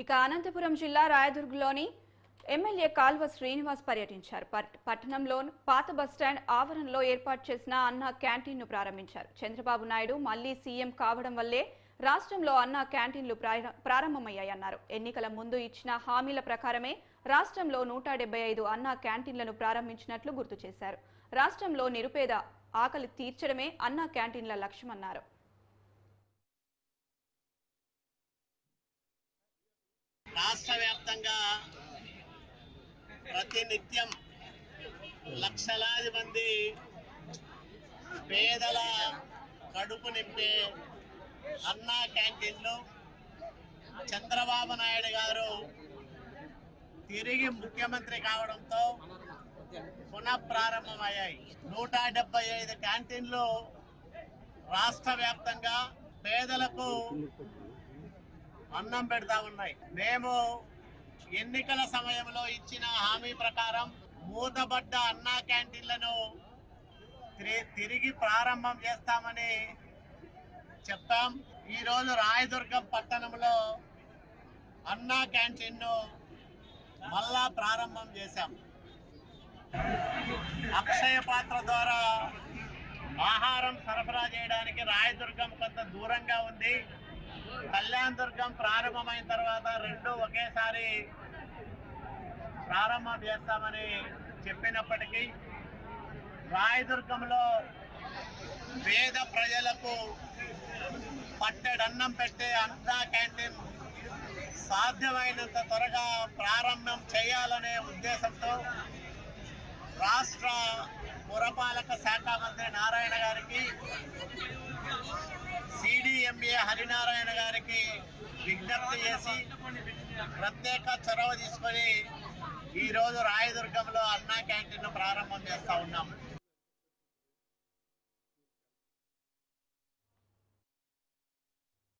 ఇక అనంతపురం జిల్లా రాయదుర్గ్లోని ఎమ్మెల్యే కాల్వ శ్రీనివాస్ పర్యటించారు. పట్టణంలో పాత బస్టాండ్ ఆవరణలో ఏర్పాటు చేసిన అన్న క్యాంటీన్ను ప్రారంభించారు. చంద్రబాబు నాయుడు మళ్లీ సీఎం కావడం వల్లే రాష్ట్రంలో అన్న క్యాంటీన్లు ప్రారంభమయ్యాయన్నారు. ఎన్నికల ముందు ఇచ్చిన హామీల ప్రకారమే రాష్ట్రంలో 175 అన్న క్యాంటీన్లను ప్రారంభించినట్లు గుర్తు చేశారు. రాష్ట్రంలో నిరుపేద ఆకలి తీర్చడమే అన్న క్యాంటీన్ల లక్ష్యమన్నారు. రాష్ట్ర వ్యాప్తంగా ప్రతినిత్యం లక్షలాది మంది పేదల కడుపు నింపే అన్నా క్యాంటీన్లు చంద్రబాబు నాయుడు గారు తిరిగి ముఖ్యమంత్రి కావడంతో పునః ప్రారంభమయ్యాయి. 175 క్యాంటీన్లు రాష్ట్ర వ్యాప్తంగా పేదలకు అన్నం పెడతా ఉన్నాయి. మేము ఎన్నికల సమయంలో ఇచ్చిన హామీ ప్రకారం మూతబడ్డ అన్నా క్యాంటీన్లను తిరిగి ప్రారంభం చేస్తామని చెప్పాం. ఈరోజు రాయదుర్గం పట్టణంలో అన్నా క్యాంటీన్ను మళ్ళా ప్రారంభం చేశాం. అక్షయ పాత్ర ద్వారా ఆహారం సరఫరా చేయడానికి రాయదుర్గం కొంత దూరంగా ఉంది. కళ్యాణదుర్గం ప్రారంభమైన తర్వాత రెండు ఒకేసారి ప్రారంభం చేస్తామని చెప్పినప్పటికీ రాయదుర్గంలో పేద ప్రజలకు పట్టెడన్నం పెట్టే అన్నా క్యాంటీన్ సాధ్యమైనంత త్వరగా ప్రారంభం చేయాలనే ఉద్దేశంతో రాష్ట్ర పురపాలక శాఖ మంత్రి నారాయణ గారికి, సిడిఎంఏ హరినారాయణ గారికి విజ్ఞప్తి చేసి ప్రత్యేక చొరవ తీసుకొని ఈరోజు రాయదుర్గంలో అన్నా క్యాంటీన్ను ప్రారంభం చేస్తా ఉన్నాం.